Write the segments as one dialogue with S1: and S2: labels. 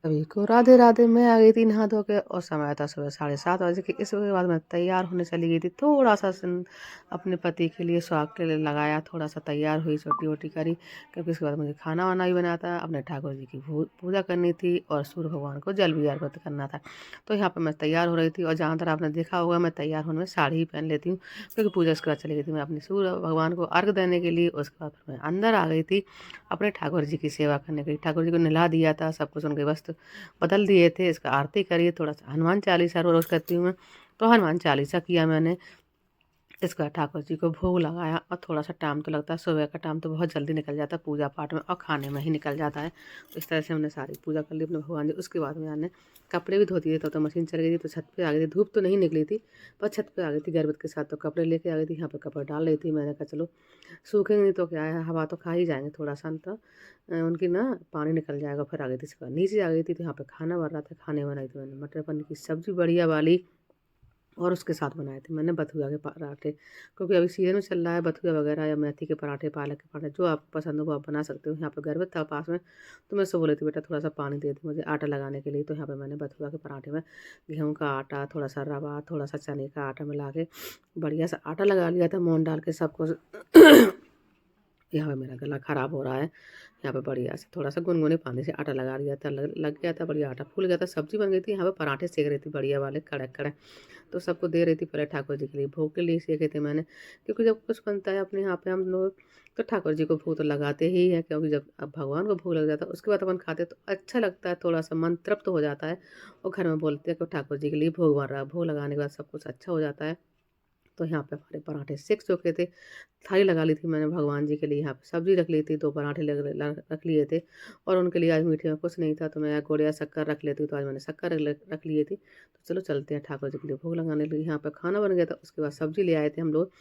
S1: सभी को राधे राधे। मैं आ गई थी नहा धो के और समय था सुबह 7:30 बजे के। इसके बाद मैं तैयार होने चली गई थी। थोड़ा सा अपने पति के लिए सुहाग के लिए लगाया, थोड़ा सा तैयार हुई, छोटी वोटी करी, क्योंकि इसके बाद मुझे खाना वाना भी बनाना था, अपने ठाकुर जी की पूजा करनी थी और सूर्य भगवान को जल भी अर्पित करना था। तो यहाँ पर मैं तैयार हो रही थी और जहाँ तक आपने देखा होगा मैं तैयार होने में साड़ी ही पहन लेती हूँ, क्योंकि पूजा उसके बाद चली गई थी मैं अपने सूर्य भगवान को अर्घ देने के लिए। उसके बाद फिर मैं अंदर आ गई थी अपने ठाकुर जी की सेवा करने के लिए। ठाकुर जी को नहला दिया था, सब कुछ उनके वस्त्र बदल दिए थे। इसका आरती करिए, थोड़ा सा हनुमान चालीसा रोज़ करती हूँ मैं, तो हनुमान चालीसा किया मैंने। इसका ठाकुर जी को भोग लगाया और थोड़ा सा टाइम तो लगता है, सुबह का टाइम तो बहुत जल्दी निकल जाता है पूजा पाठ में और खाने में ही निकल जाता है। तो इस तरह से हमने सारी पूजा कर ली अपने भगवान जी। उसके बाद में मैंने कपड़े भी धो दिए थे, तो मशीन चल गई थी, तो छत पे आ गई थी। धूप तो नहीं निकली थी पर छत पे आ गई थी गर्वत के साथ, तो कपड़े लेके आ गई थी। यहाँ पे कपड़े डाल रही थी। मैंने कहा चलो सूखेंगे नहीं तो क्या है, हवा तो खा ही जाएंगे थोड़ा सा, तो उनकी ना पानी निकल जाएगा। फिर आ गई थी इसके बाद नीचे आ गई थी, तो यहाँ पे खाना बन रहा था। खाने बनाई थी मैंने मटर पनीर की सब्जी बढ़िया वाली, और उसके साथ बनाए थे मैंने बथुआ के पराठे, क्योंकि अभी सीजन में चल रहा है बथुआ वगैरह या मेथी के पराठे, पालक के पराठे, जो आपको पसंद हो वो आप बना सकते हो। यहाँ पे घर था पास में, तो मैं उससे बोली थी बेटा थोड़ा सा पानी दे दी मुझे आटा लगाने के लिए। तो यहाँ पे मैंने बथुआ के पराठे में गेहूँ का आटा, थोड़ा सा रवा, थोड़ा सा चने का आटा मिला के बढ़िया सा आटा लगा लिया था, मोन डाल के सब कुछ। यहाँ पे मेरा गला ख़राब हो रहा है। यहाँ पे बढ़िया से थोड़ा सा गुनगुने पानी से आटा लगा लिया था, लग गया था बढ़िया, आटा फूल गया था। सब्जी बन गई थी। यहाँ पे पराठे सेक रही थी बढ़िया वाले कड़क कड़क, तो सबको दे रही थी। पहले ठाकुर जी के लिए भोग के लिए सेके थे मैंने, क्योंकि जब कुछ बनता है अपने यहाँ पे हम लोग तो ठाकुर जी को भोग तो लगाते ही है, क्योंकि जब अब भगवान को भोग लग जाता है उसके बाद अपन खाते तो अच्छा लगता है, थोड़ा सा मन तृप्त हो जाता है। और घर में बोलते हैं कि ठाकुर जी के लिए भोग बन रहा है, भोग लगाने के बाद सब कुछ अच्छा हो जाता है। तो यहाँ पे हमारे पराठे सेक चुके थे। थाली लगा ली थी मैंने भगवान जी के लिए। यहाँ पे सब्जी रख ली थी, 2 पराठे रख लिए थे, और उनके लिए आज मीठे में कुछ नहीं था, तो मैं गुड़ या शक्कर रख लेती, तो आज मैंने शक्कर रख लिए थी। तो चलो चलते हैं ठाकुर जी के लिए भोग लगाने के लिए। यहाँ पे खाना बन गया था। उसके बाद सब्जी ले आए थे हम लोग,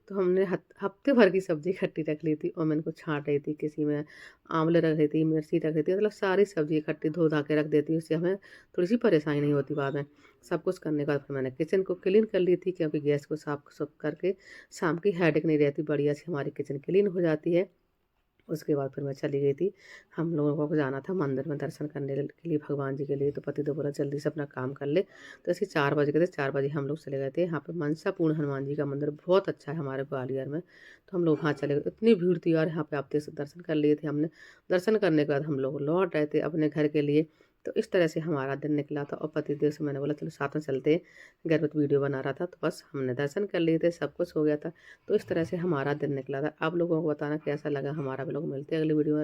S1: तो हमने हफ्ते भर की सब्जी इकट्ठी रख ली थी, और मैं इनको छाँट रही थी। किसी में आंवले रख रही थी, मिर्ची रख रही थी, मतलब सारी सब्जी इकट्ठी धो धा के रख देती हूँ, उससे हमें थोड़ी सी परेशानी नहीं होती बाद में। सब कुछ करने के बाद फिर मैंने किचन को क्लीन कर ली थी, क्योंकि गैस को साफ सुफ करके शाम की हेडेक नहीं रहती, बढ़िया से हमारी किचन क्लीन हो जाती है। उसके बाद फिर मैं चली गई थी, हम लोगों को जाना था मंदिर में दर्शन करने के लिए भगवान जी के लिए। तो पति तो बोला जल्दी से अपना काम कर ले, तो ऐसे 4 बज गए थे। 4 बजे हम लोग चले गए थे। यहाँ पे मनसापूर्ण हनुमान जी का मंदिर बहुत अच्छा है हमारे ग्वालियर में, तो हम लोग वहाँ चले गए। इतनी भीड़ थी यार, यहाँ पे आप देख दर्शन कर लिए थे हमने। दर्शन करने के बाद हम लोग लौट रहे थे अपने घर के लिए। तो इस तरह से हमारा दिन निकला था, और पति देव से मैंने बोला चलो साथ में चलते हैं, घर में तो वीडियो बना रहा था, तो बस हमने दर्शन कर लिए थे, सब कुछ हो गया था। तो इस तरह से हमारा दिन निकला था। आप लोगों को बताना कैसा लगा हमारा ब्लॉग। मिलते हैं अगली वीडियो में।